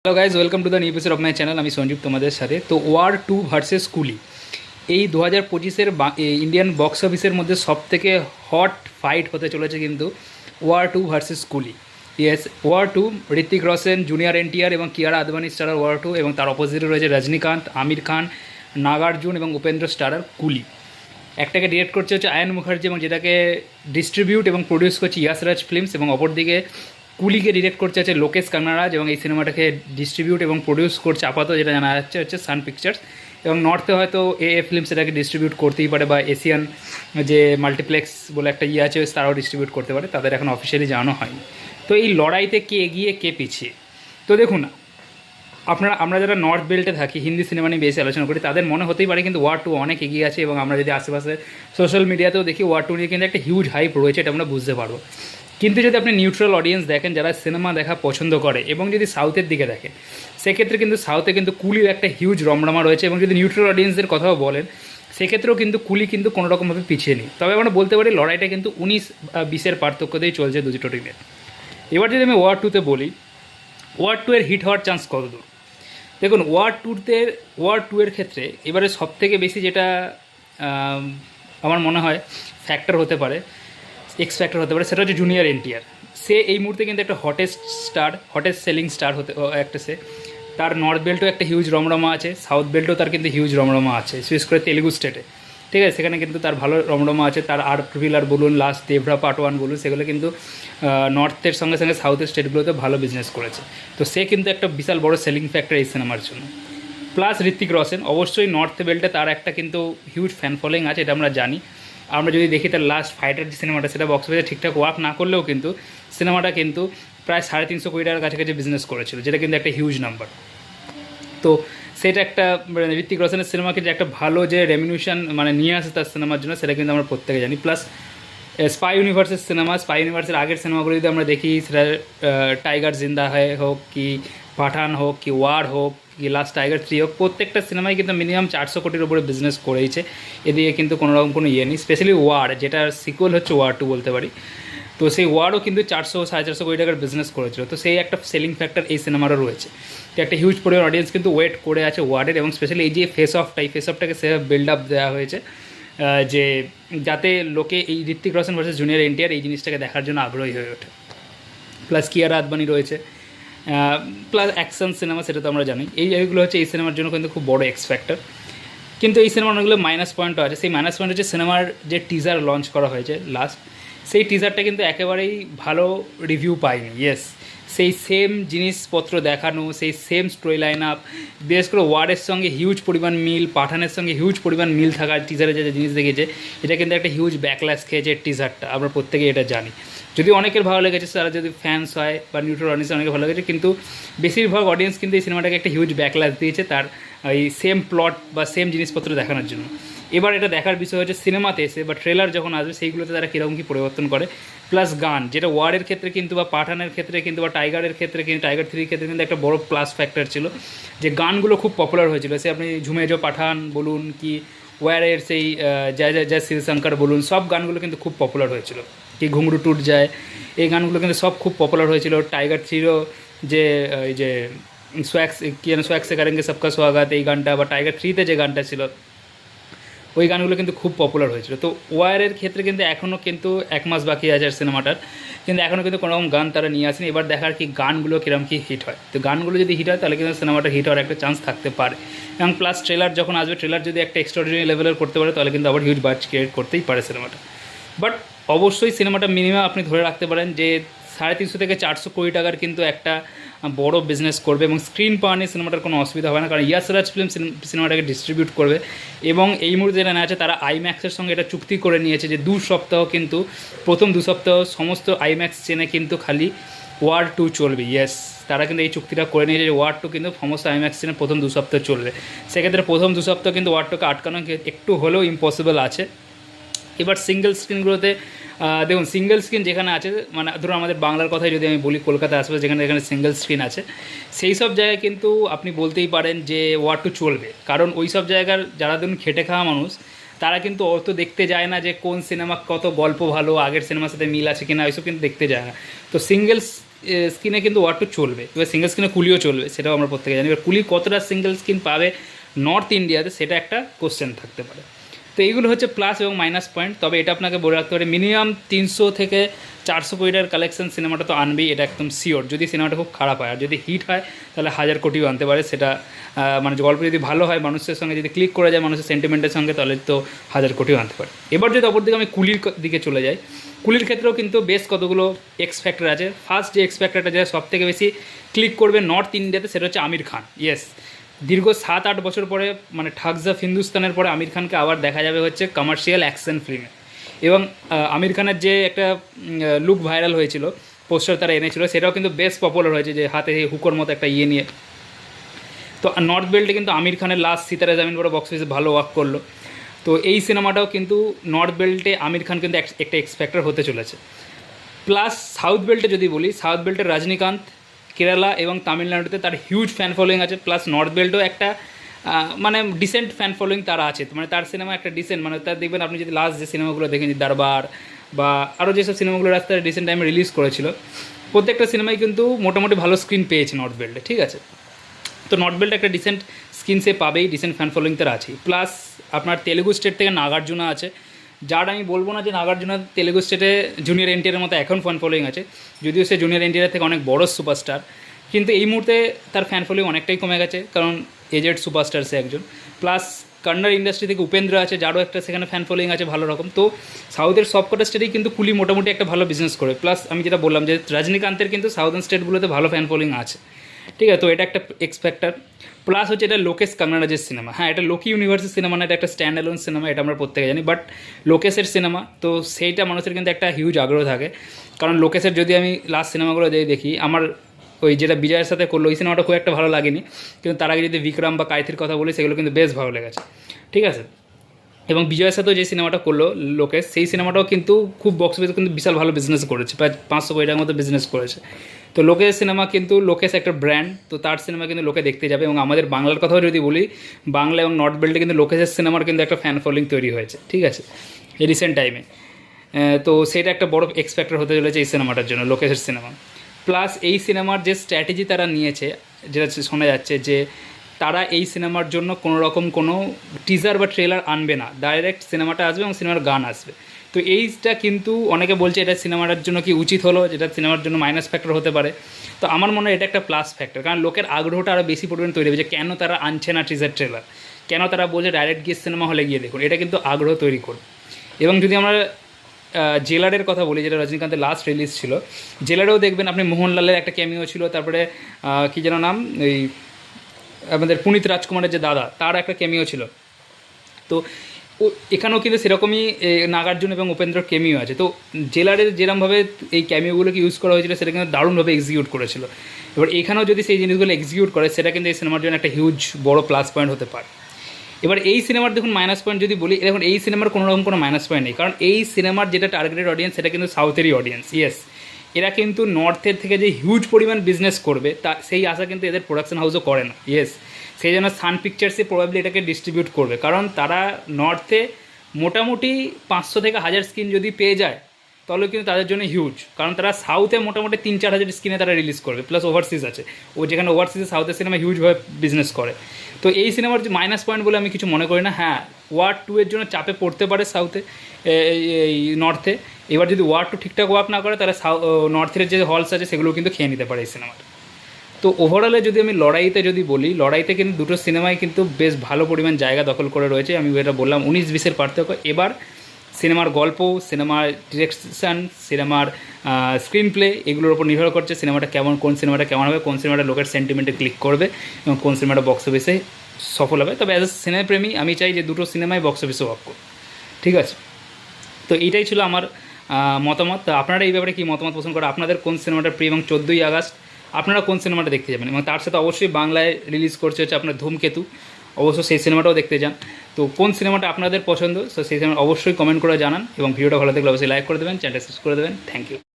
Hello guys, welcome to the new episode of my channel. আমি সঞ্জীব তোমাদের সাথে। তো ওয়ার 2 ভার্সেস কুলি, এই 2025-এর ইন্ডিয়ান বক্স অফিসের মধ্যে সবথেকে হট ফাইট হতে চলেছে কিন্তু war 2 versus Coolie. Yes, war 2, Hrithik Roshan, junior NTR এবং কিয়ারা আদবানি স্টারার ওয়ার 2, এবং তার অপোজিটে রয়েছে রজনীকান্ত, আমির খান, নাগার্জুন এবং উপেন্দ্র স্টারার কুলি। একটাকে ডিরেক্ট করছে হচ্ছে আয়ন মুখার্জি এবং যেটাকে ডিস্ট্রিবিউট এবং প্রডিউস করছে ইয়াসরাজ ফিল্মস, এবং অপরদিকে কুলিকে ডিরেক্ট করছে হচ্ছে লোকেশ কাঙ্গনারাজ, এবং এই সিনেমাটাকে ডিস্ট্রিবিউট এবং প্রডিউস করছে আপাতত যেটা জানা যাচ্ছে হচ্ছে সান পিকচার্স, এবং নর্থে হয়তো এ ফিল্মস এটাকে ডিস্ট্রিবিউট করতেই পারে, বা এশিয়ান যে মাল্টিপ্লেক্স বলে একটা ইয়ে আছে তারাও ডিস্ট্রিবিউট করতে পারে, তাদের এখন অফিসিয়ালি জানানো হয়নি। তো এই লড়াইতে কে এগিয়ে কে পিছিয়ে, তো দেখুন আমরা যারা নর্থ বেল্টে থাকি, হিন্দি সিনেমা নিয়ে বেশি আলোচনা করি, তাদের মনে হতেই পারে কিন্তু ওয়ার 2 অনেক এগিয়ে আছে, এবং আমরা যদি আশেপাশে সোশ্যাল মিডিয়াতেও দেখি ওয়ার 2 নিয়ে কিন্তু একটা হিউজ হাইপ রয়েছে, এটা আমরা বুঝতে পারবো। কিন্তু যদি আপনি নিউট্রাল অডিয়েন্স দেখেন, যারা সিনেমা দেখা পছন্দ করে, এবং যদি সাউথের দিকে দেখেন, সেক্ষেত্রে কিন্তু সাউথে কিন্তু কুলির একটা হিউজ রমরমা রয়েছে, এবং যদি নিউট্রাল অডিয়েন্সদের কথাও বলেন সেক্ষেত্রেও কিন্তু কুলি কিন্তু কোনোরকমভাবে পিছিয়ে নেই। তবে আমরা বলতে পারি লড়াইটা কিন্তু 19-20-এর পার্থক্যতেই চলছে দুটো টিমের। এবার যদি আমি ওয়ার 2-তে বলি, ওয়ার 2 এর হিট হওয়ার চান্স কত দূর? দেখুন, ওয়ার 2 এর ক্ষেত্রে এবারে সবথেকে বেশি যেটা আমার মনে হয় ফ্যাক্টর হতে পারে, এক্স ফ্যাক্টর হতে পারে, সেটা হচ্ছে জুনিয়র এনটিআর। সে এই মুহূর্তে কিন্তু একটা হটেস্ট সেলিং স্টার হতে একটা সে, তার নর্থ বেল্টও একটা হিউজ রমরমা আছে, সাউথ বেল্টও তার কিন্তু হিউজ রমরমা আছে, বিশেষ করে তেলেগু স্টেটে, ঠিক আছে, সেখানে কিন্তু তার ভালো রমরমা আছে। তার আর্ট থ্রিলার বলুন, লাস্ট দেভরা পার্ট 1 বলুন, সেগুলো কিন্তু নর্থের সঙ্গে সঙ্গে সাউথের স্টেটগুলোতে ভালো বিজনেস করেছে। তো সে কিন্তু একটা বিশাল বড় সেলিং ফ্যাক্টর এই সিনেমার জন্য। প্লাস ঋত্বিক রোশন, অবশ্যই নর্থ বেল্টে তার একটা কিন্তু হিউজ ফ্যান ফলোয়িং আছে, এটা আমরা জানি। আমরা যদি দেখি তার লাস্ট ফাইটার যে সিনেমাটা, সেটা বক্স অফিসে ঠিকঠাক ওয়ার্ক না করলেও কিন্তু সিনেমাটা কিন্তু প্রায় 350 কোটি টাকার কাছাকাছি বিজনেস করেছিল, যেটা কিন্তু একটা হিউজ নাম্বার। তো সেটা একটা ঋত্বিক রোশনের সিনেমাকে যে একটা ভালো যে রেমিনিউশন নিয়ে আসে তার সিনেমার জন্য, সেটা কিন্তু আমরা প্রত্যেকে জানি। প্লাস স্পাই ইউনিভার্সের সিনেমা, স্পাই ইউনিভার্সের আগের সিনেমাগুলো যদি আমরা দেখি, সেটা টাইগার জিন্দা হয় হোক, কি পাঠান হোক, কি ওয়ার হোক, কি লাস্ট টাইগার 3 হোক, প্রত্যেকটা সিনেমাই কিন্তু মিনিমাম 400 কোটির উপরে বিজনেস করেইছে। এদিকে কিন্তু কোনোরকম কোনো ইয়ে নেই। স্পেশালি ওয়ার, যেটার সিকুয়েল হচ্ছে ওয়ার 2 বলতে পারি, তো সেই ওয়ারও কিন্তু 400-450 কোটি টাকার বিজনেস করেছিল। তো সেই একটা সেলিং ফ্যাক্টর এই সিনেমারও রয়েছে, তো একটা হিউজ পরিমাণ অডিয়েন্স কিন্তু ওয়েট করে আছে ওয়ার্ডের, এবং স্পেশালি এই যে ফেস অফটাকে সেভাবে বিল্ড আপ দেওয়া হয়েছে যে যাতে লোকে এই Hrithik Roshan versus junior NTR এই জিনিসটাকে দেখার জন্য আগ্রহী হয়ে ওঠে। প্লাস কিয়ারা আদবানি রয়েছে, প্লাস অ্যাকশন সিনেমা, সেটা তো আমরা জানি। এইগুলো হচ্ছে এই সিনেমার জন্য কিন্তু খুব বড় এক্স ফ্যাক্টর। কিন্তু এই সিনেমার অনেকগুলো মাইনাস পয়েন্টও আছে। সেই মাইনাস পয়েন্ট হচ্ছে সিনেমার যে টিজার লঞ্চ করা হয়েছে লাস্ট, সেই টিজারটা কিন্তু একেবারেই ভালো রিভিউ পায়নি। ইয়েস, সেই সেম জিনিসপত্র দেখানো, সেই সেম স্টোরি লাইন আপ, বিশেষ করে ওয়ারের সঙ্গে হিউজ পরিমাণ মিল, পাঠানের সঙ্গে হিউজ পরিমাণ মিল থাকার টিজারে যে জিনিস দেখেছে, এটা কিন্তু একটা হিউজ ব্যাকল্যাশ খেয়েছে টিজারটা, আমরা প্রত্যেকেই এটা জানি। যদি অনেকের ভালো লেগেছে, তারা যদি ফ্যান্স হয় বা নিউট্রাল অডিয়েন্স অনেকে ভালো লেগেছে, কিন্তু বেশিরভাগ অডিয়েন্স কিন্তু এই সিনেমাটাকে একটা হিউজ ব্যাকল্যাশ দিয়েছে তার এই সেম প্লট বা সেম জিনিসপত্র দেখানোর জন্য। এবার এটা দেখার বিষয় হচ্ছে সিনেমাতে এসে বা ট্রেলার যখন আসবে সেইগুলোতে তারা কীরকম কী পরিবর্তন করে। প্লাস গান, যেটা ওয়ারের ক্ষেত্রে কিন্তু বা পাঠানের ক্ষেত্রে কিন্তু বা টাইগারের ক্ষেত্রে কিন্তু টাইগার 3 ক্ষেত্রে কিন্তু একটা বড় প্লাস ফ্যাক্টর ছিল, যে গানগুলো খুব পপুলার হয়েছিল। সে আপনি ঝুমে জো পাঠান বলুন, কি ওয়ারের সেই জয় জয় জয় শ্রীশঙ্কর বলুন, সব গানগুলো কিন্তু খুব পপুলার হয়েছিল। কি ঘুঙরু টুট যায়, এই গানগুলো কিন্তু সব খুব পপুলার হয়েছিল। টাইগার 3-রও যে এই যে সোয়াগ সে করেঙ্গে সবকা স্বাগত, এই গানটা, বা টাইগার 3-তে যে গানটা ছিল, ওই গানগুলো কিন্তু খুব পপুলার হয়েছিল। তো ওয়ারের ক্ষেত্রে কিন্তু এখনও কিন্তু 1 মাস বাকি আছে আর সিনেমাটার, কিন্তু এখনও কিন্তু কোনোরকম গান তারা নিয়ে আসেনি। এবার দেখার কি গানগুলো কীরকম কী হিট হয়। তো গানগুলো যদি হিট হয় তাহলে কিন্তু সিনেমাটা হিট হওয়ার একটা চান্স থাকতে পারে, এবং প্লাস ট্রেলার যখন আসবে, ট্রেলার যদি একটা এক্সট্রাঅর্ডিনারি লেভেলের করতে পারে, তাহলে কিন্তু আবার হিউজ বাজ ক্রিয়েট করতেই পারে সিনেমাটা। বাট অবশ্যই সিনেমাটা মিনিমাম আপনি ধরে রাখতে পারেন যে 350 থেকে 400 কোটি টাকার কিন্তু একটা বড় বিজনেস করবে, এবং স্ক্রিন পাওয়া নিয়ে সিনেমাটার কোনো অসুবিধা হবে না, কারণ ইয়াসরাজ ফিল্ম সিনেমাটাকে ডিস্ট্রিবিউট করবে, এবং এই মুহূর্তে যেটা না আছে, তারা আইম্যাক্সের সঙ্গে এটা চুক্তি করে নিয়েছে যে 2 সপ্তাহ কিন্তু, প্রথম 2 সপ্তাহ সমস্ত আইম্যাক্স চেনে কিন্তু খালি ওয়ার 2 চলবে। ইয়েস, তারা কিন্তু এই চুক্তিটা করে নিয়েছে যে ওয়ার 2 কিন্তু সমস্ত আইম্যাক্স চেনে প্রথম 2 সপ্তাহ চলবে। সেক্ষেত্রে প্রথম 2 সপ্তাহ কিন্তু ওয়ার 2কে আটকানো একটু হলেও ইম্পসিবল আছে। এবার সিঙ্গেল স্ক্রিনগুলোতে দেখুন, সিঙ্গেল স্ক্রিন যেখানে আছে, ধরুন আমাদের বাংলার কথাই যদি আমি বলি, কলকাতায় আশেপাশে যেখানে সিঙ্গেল স্ক্রিন আছে, সেই সব জায়গায় কিন্তু আপনি বলতেই পারেন যে ওয়ার 2 চলবে, কারণ ওই সব জায়গার যারা ধরুন খেটে খাওয়া মানুষ, তারা কিন্তু অত দেখতে যায় না যে কোন সিনেমা কত গল্প ভালো, আগের সিনেমার সাথে মিল আছে কিনা, ওইসব কিন্তু দেখতে যায় না। তো সিঙ্গেল স্ক্রিনে কিন্তু ওয়ার টু চলবে, এবার সিঙ্গেল স্ক্রিনে কুলিও চলবে, সেটাও আমরা প্রত্যেকে জানি। এবার কুলি কতটা সিঙ্গেল স্ক্রিন পাবে নর্থ ইন্ডিয়াতে, সেটা একটা কোশ্চেন থাকতে পারে। তো এইগুলো হচ্ছে প্লাস এবং মাইনাস পয়েন্ট। তবে এটা আপনাকে বলে রাখতে পারে মিনিমাম 300 থেকে 400 কোটি টাকার কালেকশন সিনেমাটা তো আনবেই, এটা একদম শিওর, যদি সিনেমাটা খুব খারাপ হয়। আর যদি হিট হয় তাহলে 1000 কোটিও আনতে পারে, সেটা মানে গল্প যদি ভালো হয়, মানুষের সঙ্গে যদি ক্লিক করে যায়, মানুষের সেন্টিমেন্টের সঙ্গে, তাহলে তো 1000 কোটিও আনতে পারে। এবার যদি অপরদিকে আমি কুলির দিকে চলে যাই, কুলির ক্ষেত্রেও কিন্তু বেশ কতগুলো এক্স ফ্যাক্টর আছে। ফার্স্ট যে এক্স ফ্যাক্টরটা যেটা সব থেকে বেশি ক্লিক করবে নর্থ ইন্ডিয়াতে, সেটা হচ্ছে আমির খান। ইয়েস, দীর্ঘ 7-8 বছর পরে, মানে ঠাগস অফ হিন্দুস্তানের পরে আমির খানকে আবার দেখা যাবে হচ্ছে কমার্শিয়াল অ্যাকশন ফিল্মে। এবং আমির খানের যে একটা লুক ভাইরাল হয়েছিল, পোস্টার তারা এনেছিল, সেটাও কিন্তু বেশ পপুলার হয়েছে, যে হাতে হুকোর মতো একটা ইয়ে নিয়ে। তো নর্থ বেল্টে কিন্তু আমির খানের লাস্ট সিতারা জামিন পরে বক্স অফিসে ভালো ওয়ার্ক করলো। তো এই সিনেমাটাও কিন্তু নর্থ বেল্টে আমির খান কিন্তু একটা এক্সপেক্টার হতে চলেছে। প্লাস সাউথ বেল্টে যদি বলি, সাউথ বেল্টে রজনীকান্ত কেরালা এবং তামিলনাড়ুতে তার হিউজ ফ্যান ফলোয়িং আছে। প্লাস নর্থ বেল্টেও একটা মানে ডিসেন্ট ফ্যান ফলোয়িং তারা আছে, মানে তার সিনেমা একটা ডিসেন্ট, মানে তার দেখবেন আপনি যদি লাস্ট যে সিনেমাগুলো দেখেন, দরবার বা আরও যেসব সিনেমাগুলো রাস্তায় রিসেন্ট টাইমে রিলিজ করেছিল, প্রত্যেকটা সিনেমাই কিন্তু মোটামুটি ভালো স্ক্রিন পেয়েছে নর্থ বেল্টে, ঠিক আছে। তো নর্থ বেল্টে একটা ডিসেন্ট স্ক্রিন সে পাবেই, ডিসেন্ট ফ্যান ফলোয়িং তার আছেই। প্লাস আপনার তেলেগু স্টেট থেকে নাগার্জুনা আছে, যার আমি বলবো না যে নাগার্জুনা তেলেগু স্টেটে জুনিয়র এনটিআরের মতো এখন ফ্যান ফলোয়িং আছে, যদিও সে জুনিয়র এনটিআর থেকে অনেক বড় সুপারস্টার, কিন্তু এই মুহূর্তে তার ফ্যান ফলোয়িং অনেকটাই কমে গেছে, কারণ এজেড সুপারস্টার সে একজন। প্লাস কন্নড় ইন্ডাস্ট্রি থেকে উপেন্দ্র আছে, যারও একটা সেখানে ফ্যান ফলোয়িং আছে ভালো রকম। তো সাউথের সবকটা স্টেটেই কিন্তু কুলি মোটামুটি একটা ভালো বিজনেস করে। প্লাস আমি যেটা বললাম যে রজনীকান্তের কিন্তু সাউদার্ন স্টেটগুলোতে ভালো ফ্যান ফলোয়িং আছে, ঠিক আছে। তো এটা একটা এক্সপেক্টার। প্লাস হচ্ছে এটা লোকেশ কাঙ্গনারাজের সিনেমা। হ্যাঁ, এটা লোকি ইউনিভার্সের সিনেমা না, এটা একটা স্ট্যান্ড অ্যালোন সিনেমা, এটা আমরা প্রত্যেকে জানি, বাট লোকেশের সিনেমা, তো সেইটা মানুষের কিন্তু একটা হিউজ আগ্রহ থাকে। কারণ লোকেশের যদি আমি লাস্ট সিনেমাগুলো দেখি, আমার ওই যেটা বিজয়ের সাথে করলো ওই সিনেমাটা খুব একটা ভালো লাগেনি, কিন্তু তার আগে যদি বিক্রম বা কাইথির কথা বলি, সেগুলো কিন্তু বেশ ভালো লেগেছে, ঠিক আছে। এবং বিজয়ের সাথেও যে সিনেমাটা করলো লোকেশ, সেই সিনেমাটাও কিন্তু খুব বক্স অফিসে কিন্তু বিশাল ভালো বিজনেস করেছে, প্রায় 500 কোটি টাকার মতো বিজনেস করেছে। তো লোকেশ সিনেমা কিন্তু, লোকেশ একটা ব্র্যান্ড, তো তার সিনেমা কিন্তু লোকে দেখতে যাবে। এবং আমাদের বাংলার কথাও যদি বলি, বাংলা এবং নর্থ বেল্টে কিন্তু লোকেশের সিনেমার কিন্তু একটা ফ্যান ফলোয়িং তৈরি হয়েছে, ঠিক আছে, এই রিসেন্ট টাইমে। তো সেটা একটা বড় এক্সপেক্টার হতে চলেছে এই সিনেমাটার জন্য, লোকেশের সিনেমা। প্লাস এই সিনেমার যে স্ট্র্যাটেজি তারা নিয়েছে, যেটা শোনা যাচ্ছে যে তারা এই সিনেমার জন্য কোনো রকম কোনো টিজার বা ট্রেলার আনবে না, ডাইরেক্ট সিনেমাটা আসবে এবং সিনেমার গান আসবে। তো এইটা কিন্তু অনেকে বলছে এটা সিনেমাটার জন্য কি উচিত হলো, যেটা সিনেমার জন্য মাইনাস ফ্যাক্টর হতে পারে। তো আমার মনে হয় এটা একটা প্লাস ফ্যাক্টর, কারণ লোকের আগ্রহটা আরও বেশি পরিমাণে তৈরি হবে যে কেন তারা আনছে না টিজার ট্রেলার, কেন তারা বলছে ডাইরেক্ট গিয়ে সিনেমা হলে গিয়ে দেখুন, এটা কিন্তু আগ্রহ তৈরি করবে। এবং যদি আমরা জেলারের কথা বলি, যেটা রজনীকান্তের লাস্ট রিলিজ ছিল, জেলারেও দেখবেন আপনি মোহনলালের একটা ক্যামিও ছিল, তারপরে কী যেন নাম, এই আমাদের পুনিত রাজকুমারের যে দাদা, তার একটা ক্যামিও ছিল। তো এখানেও কিন্তু সেরকমই নাগার্জুন এবং উপেন্দ্রর ক্যামিও আছে। তো জেলারের যেরকমভাবে এই ক্যামিওগুলোকে ইউজ করা হয়েছিল, সেটা কিন্তু দারুণভাবে এক্সিকিউট করেছিল। এবার এখানেও যদি সেই জিনিসগুলো এক্সিকিউট করে, সেটা কিন্তু এই সিনেমার জন্য একটা হিউজ বড় প্লাস পয়েন্ট হতে পারে। এবার এই সিনেমার দেখুন মাইনাস পয়েন্ট যদি বলি, দেখুন এই সিনেমার কোনো রকম কোনো মাইনাস পয়েন্ট নেই, কারণ এই সিনেমার যেটা টার্গেটেড অডিয়েন্স, সেটা কিন্তু সাউথেরই অডিয়েন্স। ইয়েস, এরা কিন্তু নর্থের থেকে যে হিউজ পরিমাণ বিজনেস করবে, তা সেই আশা কিন্তু এদের প্রোডাকশন হাউসও করে না। ইয়েস, সেই জন্য সান পিকচার্সে প্রবাবলি এটাকে ডিস্ট্রিবিউট করবে, কারণ তারা নর্থে মোটামুটি 500 থেকে 1000 স্ক্রিন যদি পেয়ে যায়, তাহলে কিন্তু তাদের জন্য হিউজ। কারণ তারা সাউথে মোটামুটি 3-4 হাজার স্ক্রিনে তারা রিলিজ করবে, প্লাস ওভারসিজ আছে, ও যেখানে ওভারসিজে সাউথের সিনেমা হিউজভাবে বিজনেস করে। তো এই সিনেমার যে মাইনাস পয়েন্ট বলে আমি কিছু মনে করি না। হ্যাঁ, ওয়ার 2 এর জন্য চাপে পড়তে পারে সাউথে, এই নর্থে। এবার যদি ওয়ার 2 ঠিকঠাক ওয়ার্ক না করে, তাহলে নর্থের যে হলস আছে সেগুলো কিন্তু খেয়ে নিতে পারে এই সিনেমাটা। তো ওভারঅলে যদি আমি লড়াইতে যদি বলি, লড়াইতে কিন্তু দুটো সিনেমাই কিন্তু বেশ ভালো পরিমাণ জায়গা দখল করে রয়েছে। আমি এটা বললাম 19-20-এর পার্থক্য। এবার সিনেমার গল্প, সিনেমার ডিরেকশান, সিনেমার স্ক্রিন প্লে, এগুলোর উপর নির্ভর করছে সিনেমাটা কেমন, কোন সিনেমাটা কেমন হবে, কোন সিনেমাটা লোকের সেন্টিমেন্টে ক্লিক করবে এবং কোন সিনেমাটা বক্স অফিসে সফল হবে। তবে অ্যাজ এ সিনেমাপ্রেমী আমি চাই যে দুটো সিনেমাই বক্স অফিসে ওয়ার্ক করুক, ঠিক আছে। তো এইটাই ছিল আমার মতামত। আপনারা এই ব্যাপারে কী মতামত পোষণ করে, আপনাদের কোন সিনেমাটা প্রিয়, এবং 14ই আগস্ট আপনারা কোন সিনেমাটা দেখতে যাবেন, এবং তার সাথে অবশ্যই বাংলায় রিলিজ করছে হচ্ছে আপনার ধূমকেতু, অবশ্যই সেই সিনেমাটাও দেখতে যান। তো কোন সিনেমাটা আপনাদের পছন্দ, তো সেই সিনেমা অবশ্যই কমেন্ট করে জানান, এবং ভিডিওটা ভালো থাকলে অবশ্যই লাইক করে দেবেন, চ্যানেলটা সাবস্ক্রাইব করে দেবেন। Thank you.